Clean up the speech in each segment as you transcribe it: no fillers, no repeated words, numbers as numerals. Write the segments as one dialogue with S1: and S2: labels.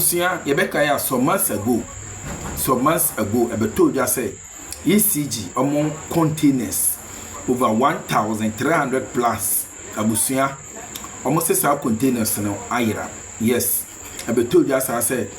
S1: Abusia, Yebeka ya some months ago, I told you, I say, ECG among containers over 1,300 plus. Abusia, almost as our containers now, Ira. Yes, I told you, as I said,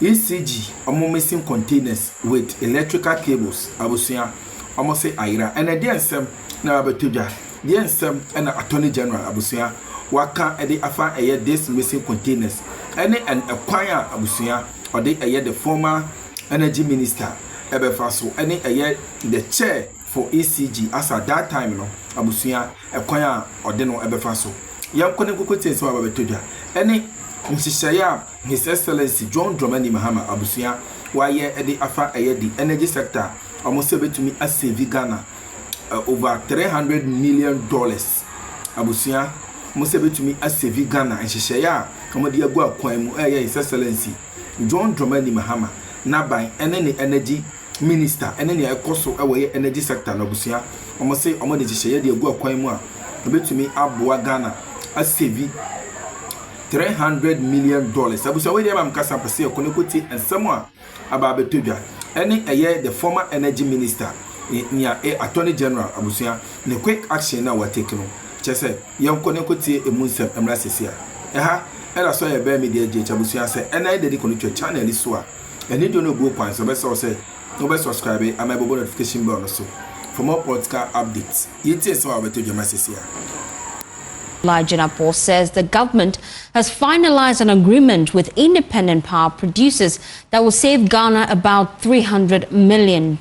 S1: ECG among missing containers with electrical cables. Abusia, almost say Ira. And I didn't say, now I told you, yes, and Attorney General Abusia, waka edi afa this missing containers. Any and acquire Abusia, or they the former energy minister, Ebefaso, any the chair for ECG as at that time, no, Abusia, acquire or deno Ebefaso. Young Konekote so about Tuja. Any Msishaya, His Excellency John Dramani Mahama Abusia, why the afa the energy sector almost able to me as ссiG Ghana over $300 million. Abusia must able to me as ссiG Ghana and Shishaya, Comodia Gua Kwemu, His Excellency John Dramani Mahama, now by any energy minister, and any also away energy sector. Abusia, almost say Omodi Shishaya, the Gua Kwemu, able to me Abua Ghana as ssiG $300 million. Abusia, where I'm Casa Paseo, Konekote, and someone about Betuja. Any the former energy minister near Attorney General Abusia, the quick action now we're taking. Just say, young Konekote, a Munsem, and Rassia. And I saw a bear media judge Abusia say, and I dedicated to channel this one. And you don't know go points, so best say, no best subscribe, and my notification bell also. For more podcast updates, it is so I will tell you, Massia.
S2: Jinapo says the government has finalized an agreement with independent power producers that will save Ghana about $300 million.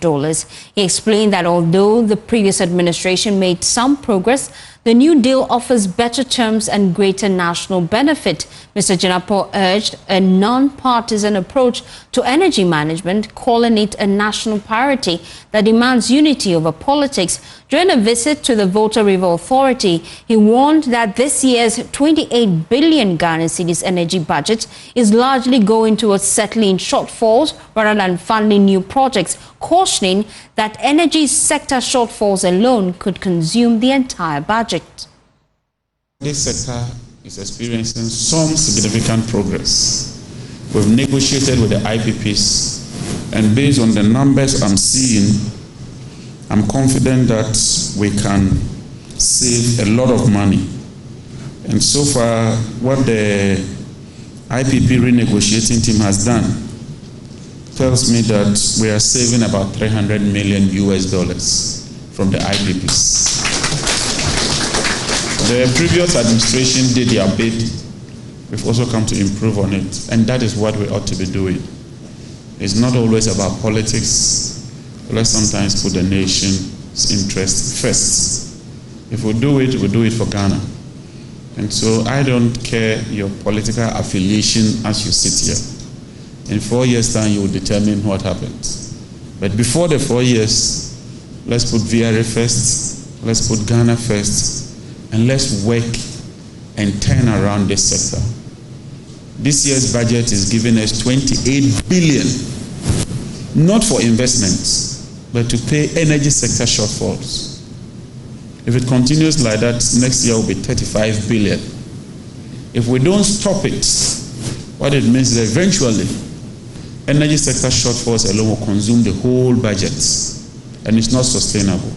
S2: He explained that although the previous administration made some progress, the new deal offers better terms and greater national benefit. Mr. Jinapo urged a non-partisan approach to energy management, calling it a national priority that demands unity over politics. During a visit to the Volta River Authority, he warned that this year's 28 billion Ghana cedis energy budget is largely going towards settling shortfalls rather than funding new projects, cautioning that energy sector shortfalls alone could consume the entire budget.
S3: This sector is experiencing some significant progress. We've negotiated with the IPPs, and based on the numbers I'm seeing, I'm confident that we can save a lot of money. And so far, what the IPP renegotiating team has done tells me that we are saving about $300 million from the IPPs. The previous administration did their bit. We've also come to improve on it, and that is what we ought to be doing. It's not always about politics. Let's sometimes put the nation's interest first. If we do it for Ghana. And so I don't care your political affiliation as you sit here. In 4 years' time, you will determine what happens. But before the 4 years, let's put VRA first, let's put Ghana first, and let's work and turn around this sector. This year's budget is giving us 28 billion, not for investments, but to pay energy sector shortfalls. If it continues like that, next year will be 35 billion. If we don't stop it, what it means is eventually energy sector shortfalls alone will consume the whole budget, and it's not sustainable.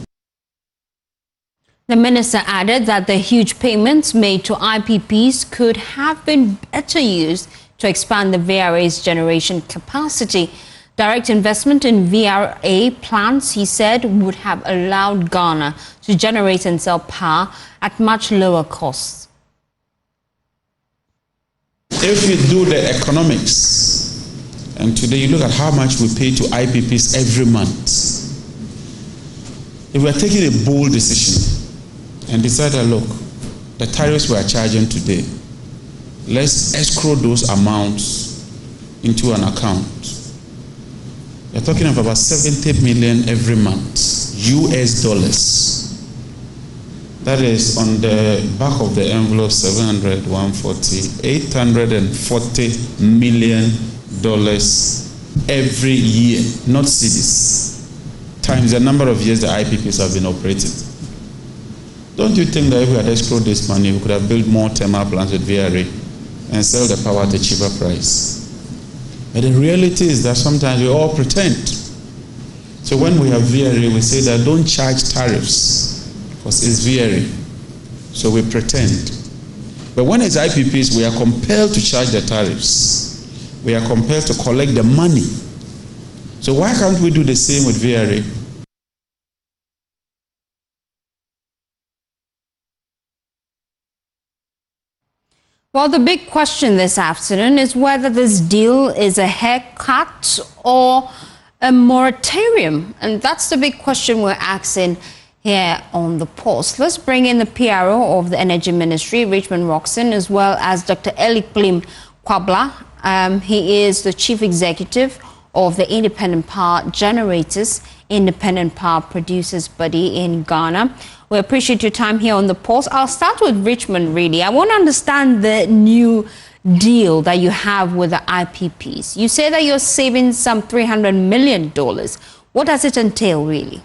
S2: The minister added that the huge payments made to IPPs could have been better used to expand the VRA's generation capacity. Direct investment in VRA plants, he said, would have allowed Ghana to generate and sell power at much lower costs.
S3: If you do the economics, and today you look at how much we pay to IPPs every month, if we are taking a bold decision and decide that, look, the tariffs we are charging today, let's escrow those amounts into an account. You're talking of about 70 million every month, US dollars. That is on the back of the envelope, 700, 140, $840 million every year, not cedis, times the number of years the IPPs have been operating. Don't you think that if we had escrowed this money, we could have built more thermal plants with VRA and sell the power at a cheaper price? But the reality is that sometimes we all pretend. So when we have VRA, we say that don't charge tariffs because it's VRA. So we pretend. But when it's IPPs, we are compelled to charge the tariffs. We are compelled to collect the money. So why can't we do the same with VRA?
S2: Well, the big question this afternoon is whether this deal is a haircut or a moratorium. And that's the big question we're asking here on the Pulse. Let's bring in the PRO of the Energy Ministry, Richmond Roxon, as well as Dr. Eli Klim Kwabla. He is the Chief Executive of the Independent Power Generators, Independent Power Producers Body in Ghana. We appreciate your time here on the Pulse. I'll start with Richmond, really. I want to understand the new deal that you have with the IPPs. You say that you're saving some $300 million. What does it entail, really?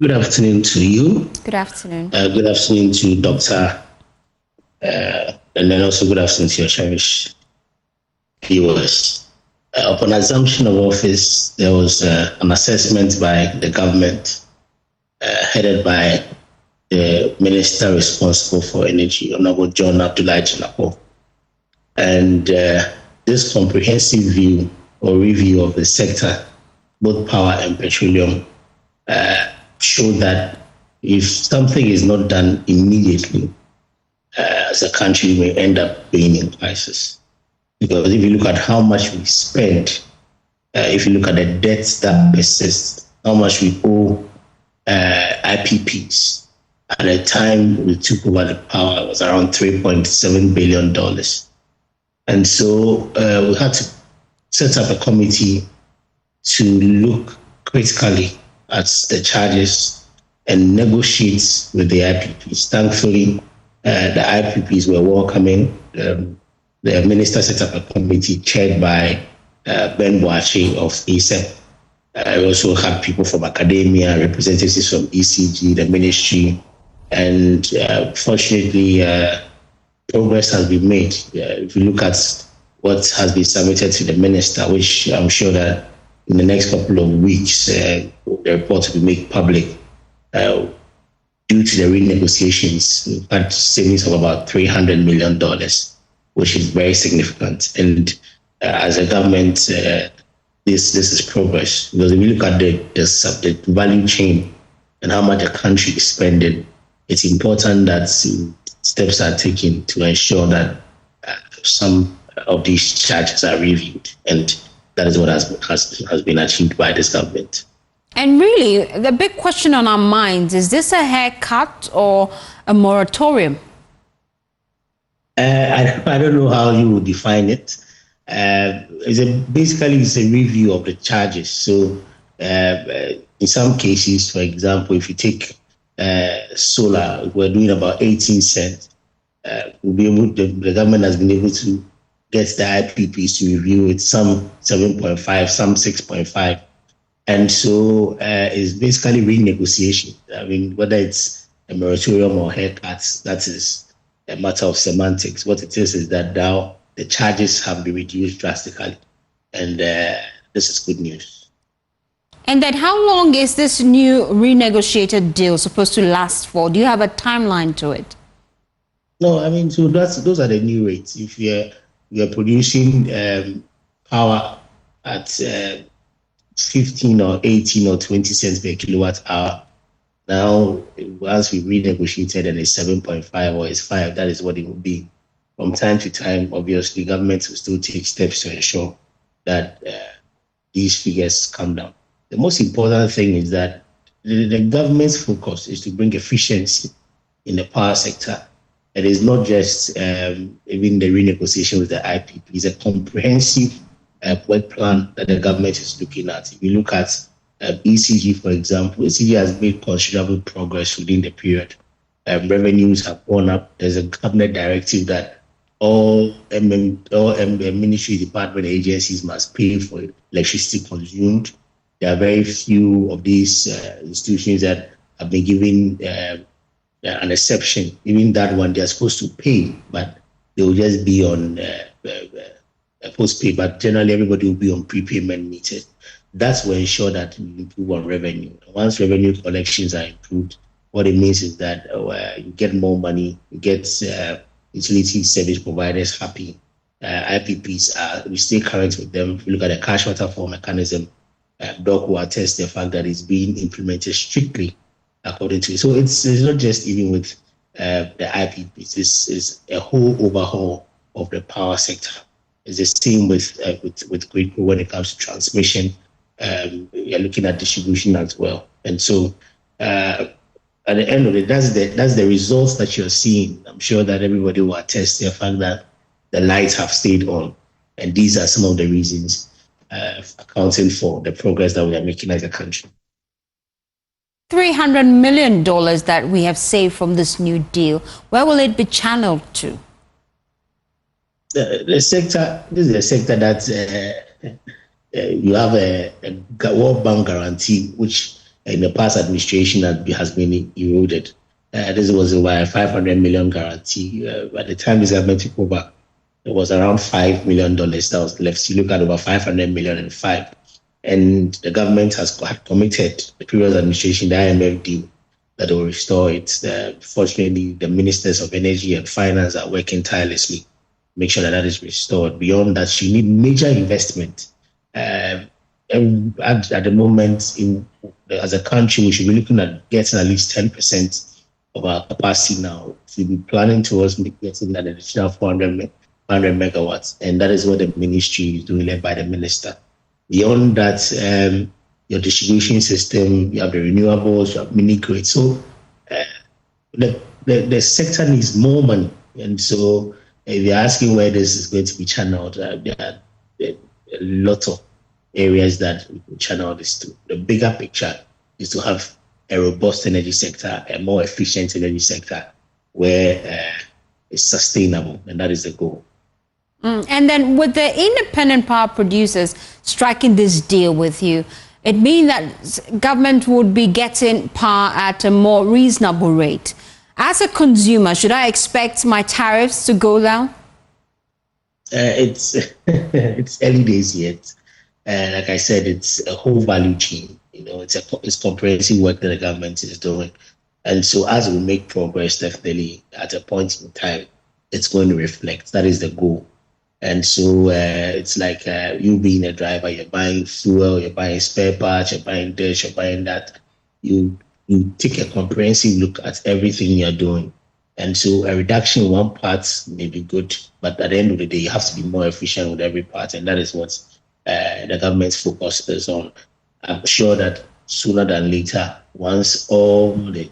S4: Good afternoon to you.
S2: Good afternoon.
S4: Good afternoon to Dr. And then also good afternoon to your cherished viewers. Upon assumption of office, there was an assessment by the government headed by the minister responsible for energy, Honorable John Abdullahi Jinapor. And this comprehensive view or review of the sector, both power and petroleum, showed that if something is not done immediately, as a country, we may end up paying in prices. Because if you look at how much we spend, if you look at the debts that persist, how much we owe IPPs, at the time we took over the power, it was around $3.7 billion. And so we had to set up a committee to look critically at the charges and negotiate with the IPPs. Thankfully, the IPPs were welcoming. The minister set up a committee chaired by Ben Boache of ASEP. I also had people from academia, representatives from ECG, the ministry, and fortunately, progress has been made. If you look at what has been submitted to the minister, which I'm sure that in the next couple of weeks, the report will be made public. Due to the renegotiations, we've had savings of about $300 million, which is very significant. And as a government, this is progress. Because if you look at the value chain and how much a country is spending, it's important that steps are taken to ensure that some of these charges are reviewed. And that is what has been achieved by this government.
S2: And really, the big question on our minds, is this a haircut or a moratorium?
S4: I don't know how you would define it. Basically, it's a review of the charges. So in some cases, for example, if you take solar, we're doing about 18 cents. The government has been able to get the IPPs to review it, some 7.5, some 6.5. And so it's basically renegotiation. I mean, whether it's a moratorium or haircuts, that is a matter of semantics. What it is that now the charges have been reduced drastically. And this is good news.
S2: And then how long is this new renegotiated deal supposed to last for? Do you have a timeline to it?
S4: No, I mean, so those are the new rates. If you're producing power at 15 or 18 or 20 cents per kilowatt hour, now once we renegotiated and it's 7.5 or it's 5, that is what it will be. From time to time, obviously, governments will still take steps to ensure that these figures come down. The most important thing is that the government's focus is to bring efficiency in the power sector. It is not just even the renegotiation with the IPP. It's a comprehensive work plan that the government is looking at. If you look at ECG, for example, ECG has made considerable progress within the period. Revenues have gone up. There's a cabinet directive that all ministry, department, agencies must pay for electricity consumed. There are very few of these institutions that have been given an exception. Even that one, they're supposed to pay, but they will just be on postpaid, but generally everybody will be on prepayment meters. That's will ensure that we improve on revenue. Once revenue collections are improved, what it means is that you get more money, you get utility service providers happy. IPPs, we stay current with them. If you look at the cash waterfall mechanism, Doc will attest the fact that it's being implemented strictly according to it. So it's not just even with the IPPs, it's a whole overhaul of the power sector. It's the same with grid when it comes to transmission. You're looking at distribution as well. And so at the end of it, that's the results that you're seeing. I'm sure that everybody will attest to the fact that the lights have stayed on. And these are some of the reasons accounting for the progress that we are making as a country.
S2: $300 million that we have saved from this new deal, where will it be channeled to?
S4: The sector, this is a sector that you have a World Bank guarantee, which in the past administration has been eroded. This was a $500 million guarantee. By the time this government took over, it was around $5 million that was left. You look at over $500 million and five. And the government had committed, the previous administration, the IMF deal, that will restore it. Fortunately, the ministers of energy and finance are working tirelessly to make sure that is restored. Beyond that, you need major investment. At the moment, as a country, we should be looking at getting at least 10% of our capacity now. We'll be planning towards getting an additional 400 megawatts. And that is what the ministry is doing, led by the minister. Beyond that, your distribution system, you have the renewables, you have mini grid. So the sector needs more money. And so if you're asking where this is going to be channeled, there are a lot of areas that we can channel this to. The bigger picture is to have a robust energy sector, a more efficient energy sector where it's sustainable, and that is the goal.
S2: And then with the independent power producers striking this deal with you, it means that government would be getting power at a more reasonable rate. As a consumer, should I expect my tariffs to go down?
S4: It's early days yet. Like I said, it's a whole value chain. It's comprehensive work that the government is doing. And so as we make progress, definitely at a point in time, it's going to reflect. That is the goal. And so it's like you being a driver, you're buying fuel, you're buying spare parts, you're buying this, you're buying that. You take a comprehensive look at everything you're doing. And so a reduction in one part may be good, but at the end of the day, you have to be more efficient with every part. And that is what the government's focus is on. I'm sure that sooner than later, once all the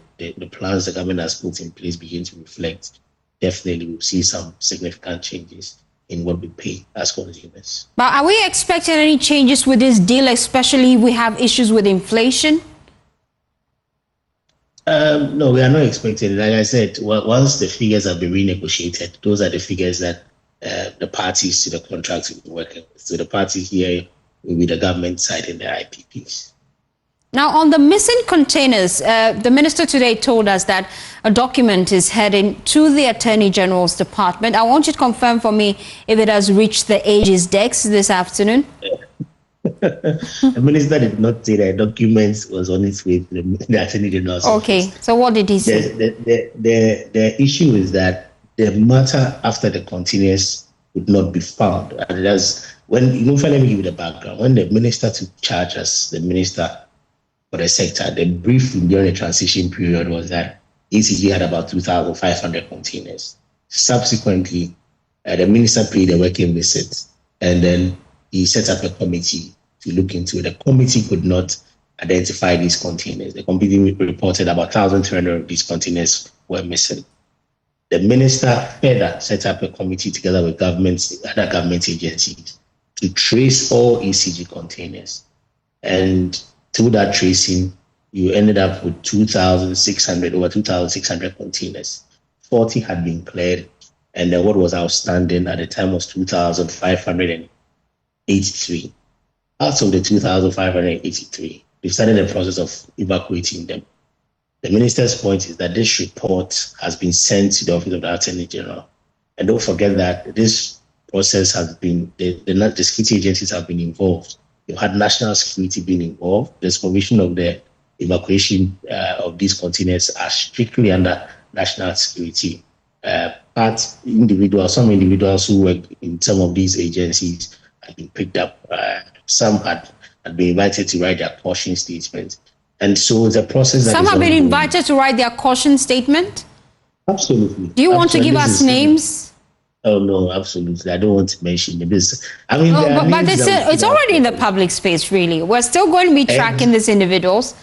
S4: plans the government has put in place begin to reflect, definitely we'll see some significant changes in what we pay as consumers.
S2: But are we expecting any changes with this deal, especially if we have issues with inflation?
S4: No, we are not expecting it. Like I said, once the figures have been renegotiated, those are the figures that the parties to the contract will be working with. So the party here will be the government side and the IPPs.
S2: Now, on the missing containers, the minister today told us that a document is heading to the Attorney General's department. I want you to confirm for me if it has reached the AG's desk this afternoon.
S4: The minister did not say that document was on its way to the Attorney General's office.
S2: So what did he say?
S4: The issue is that the matter after the containers would not be found. And that's when, let me give you the background. When the minister took charge as the minister for the sector, the briefing during the transition period was that ECG had about 2,500 containers. Subsequently, the minister paid a working visit, and then he set up a committee to look into it. The committee could not identify these containers. The committee reported about 1,200 of these containers were missing. The minister further set up a committee together with other government agencies to trace all ECG containers. And through that tracing, you ended up with over 2,600 containers. 40 had been cleared, and then what was outstanding at the time was 2,583. Out of the 2,583, they started the process of evacuating them. The minister's point is that this report has been sent to the Office of the Attorney General. And don't forget that this process has been, the security agencies have been involved. You had national security being involved. The supervision of the evacuation of these containers are strictly under national security. But some individuals who work in some of these agencies have been picked up. Some had been invited to write their caution statement. And so the process that
S2: some have been invited to write their caution statement?
S4: Absolutely.
S2: Do you want to give us names?
S4: Oh, no, absolutely. I don't want to mention them. I mean,
S2: but it's already in the public space, really. We're still going to be tracking these individuals.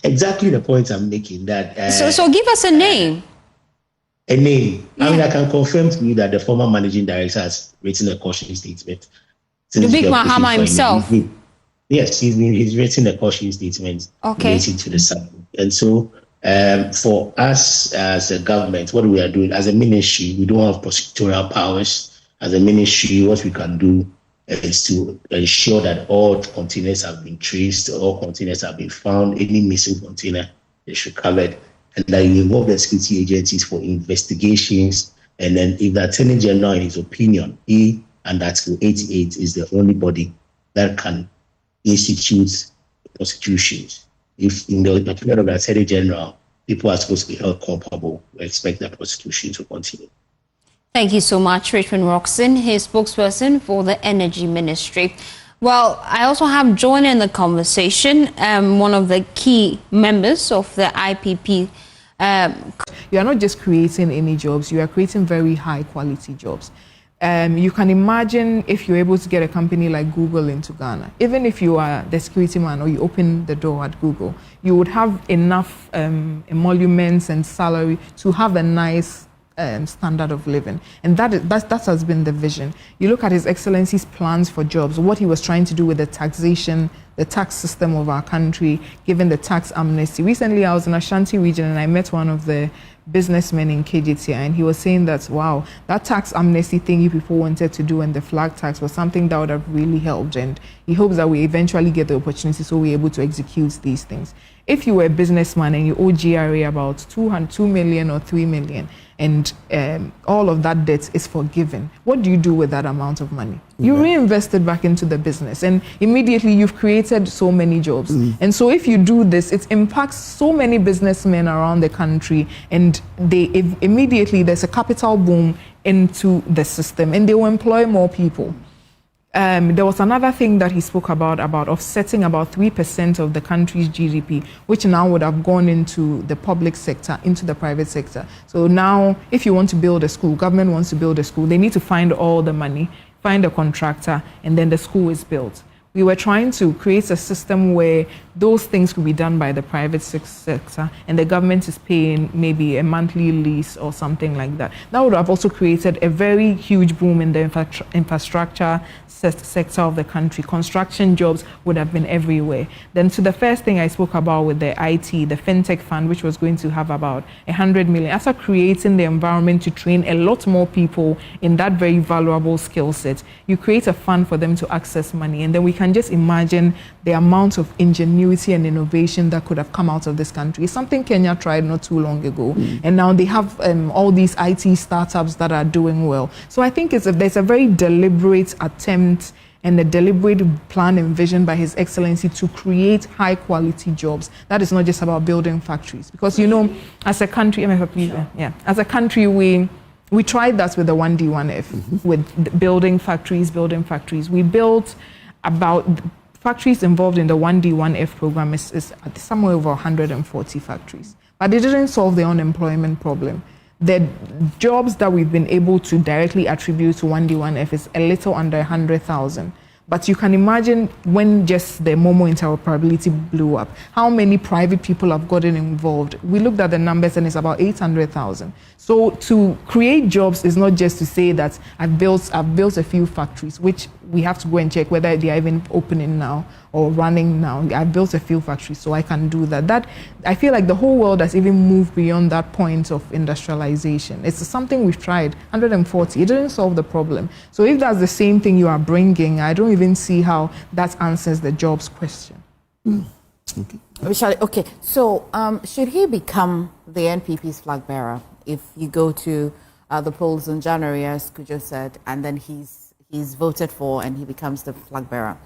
S4: Exactly the point I'm making. That
S2: so give us a name.
S4: A name. Yeah. I mean, I can confirm to you that the former managing director has written a caution statement.
S2: The big Mahama himself.
S4: Yes, he's written a caution statement related to the sample. And so, for us as a government, what we are doing as a ministry, we don't have prosecutorial powers. As a ministry, what we can do is to ensure that all containers have been traced, all containers have been found, any missing container is recovered, and that you involve the security agencies for investigations. And then if the Attorney General, in his opinion, he and Article 88 is the only body that can institute prosecutions. If in the opinion of the Attorney General, people are supposed to be held culpable, we expect that prosecution to continue.
S2: Thank you so much, Richmond Roxon, his spokesperson for the Energy Ministry. Well, I also have joining the conversation one of the key members of the IPP.
S5: You are not just creating any jobs, you are creating very high quality jobs. You can imagine if you're able to get a company like Google into Ghana. Even if you are the security man or you open the door at Google, you would have enough emoluments and salary to have a nice standard of living. And that has been the vision. You look at His Excellency's plans for jobs, what he was trying to do with the taxation, the tax system of our country, given the tax amnesty. Recently, I was in Ashanti region and I met one of the businessmen in KJT, and he was saying that, wow, that tax amnesty thing you people wanted to do and the flag tax was something that would have really helped. And he hopes that we eventually get the opportunity so we're able to execute these things. If you were a businessman and you owe GRA about 2 million or 3 million, and all of that debt is forgiven, what do you do with that amount of money? You reinvest it back into the business, and immediately you've created so many jobs. And so if you do this, it impacts so many businessmen around the country, and immediately there's a capital boom into the system, and they will employ more people. There was another thing that he spoke about offsetting about 3% of the country's GDP, which now would have gone into the public sector, into the private sector. So now, if you want to build a school, government wants to build a school, they need to find all the money, find a contractor, and then the school is built. We were trying to create a system where those things could be done by the private sector and the government is paying maybe a monthly lease or something like that. That would have also created a very huge boom in the infrastructure sector of the country. Construction jobs would have been everywhere. Then to the first thing I spoke about with the IT, the FinTech Fund, which was going to have about 100 million, after creating the environment to train a lot more people in that very valuable skill set, you create a fund for them to access money, and then we can just imagine the amount of ingenuity and innovation that could have come out of this country. It's something Kenya tried not too long ago, and now they have all these IT startups that are doing well. So I think there's a very deliberate attempt and a deliberate plan and vision by His Excellency to create high quality jobs. That is not just about building factories, because as a country, as a country we tried that with the 1D1F, with building factories. We built about factories involved in the 1D1F program is somewhere over 140 factories, but it didn't solve the unemployment problem. The jobs that we've been able to directly attribute to 1D1F is a little under 100,000. But you can imagine when just the Momo interoperability blew up, how many private people have gotten involved. We looked at the numbers and it's about 800,000. So to create jobs is not just to say that I've built a few factories, which we have to go and check whether they are even opening now or running now. I've built a few factories, so I can do that. I feel like the whole world has even moved beyond that point of industrialization. It's something we've tried, 140. It didn't solve the problem. So if that's the same thing you are bringing, I don't even see how that answers the jobs question.
S6: Okay. So should he become the NPP's flag bearer if you go to the polls in January, as Kujo said, and then he's voted for and he becomes the flag bearer.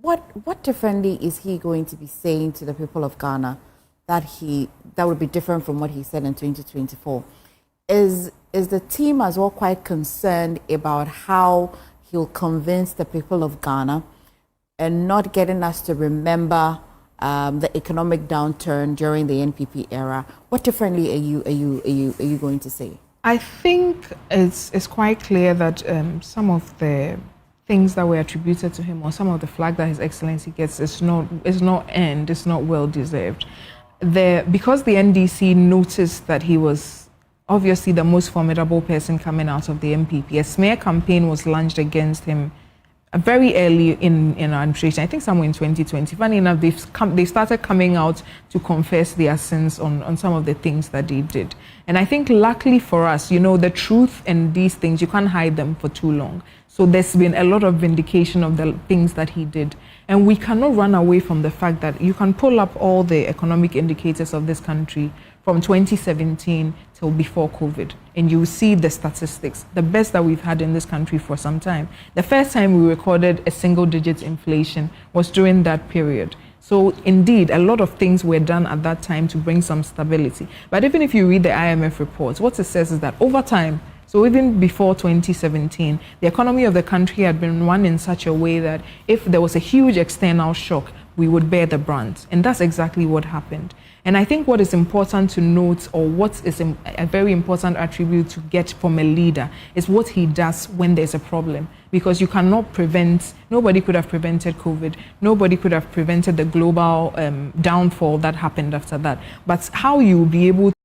S6: What differently is he going to be saying to the people of Ghana that would be different from what he said in 2024? Is the team as well quite concerned about how he'll convince the people of Ghana and not getting us to remember the economic downturn during the NPP era? What differently are you going to say?
S5: I think it's quite clear that some of the things that were attributed to him, or some of the flag that His Excellency gets, is not earned, it's not well deserved. Because the NDC noticed that he was obviously the most formidable person coming out of the MPP, a smear campaign was launched against him very early in our administration. I think somewhere in 2020. Funny enough, they started coming out to confess their sins on some of the things that they did. And I think luckily for us, the truth and these things, you can't hide them for too long. So there's been a lot of vindication of the things that he did. And we cannot run away from the fact that you can pull up all the economic indicators of this country from 2017 till before COVID, and you see the statistics, the best that we've had in this country for some time. The first time we recorded a single-digit inflation was during that period. So indeed, a lot of things were done at that time to bring some stability. But even if you read the IMF reports, what it says is that over time, so even before 2017, the economy of the country had been run in such a way that if there was a huge external shock, we would bear the brunt. And that's exactly what happened. And I think what is important to note, or what is a very important attribute to get from a leader, is what he does when there's a problem. Because you cannot nobody could have prevented COVID, nobody could have prevented the global downfall that happened after that. But how you will be able to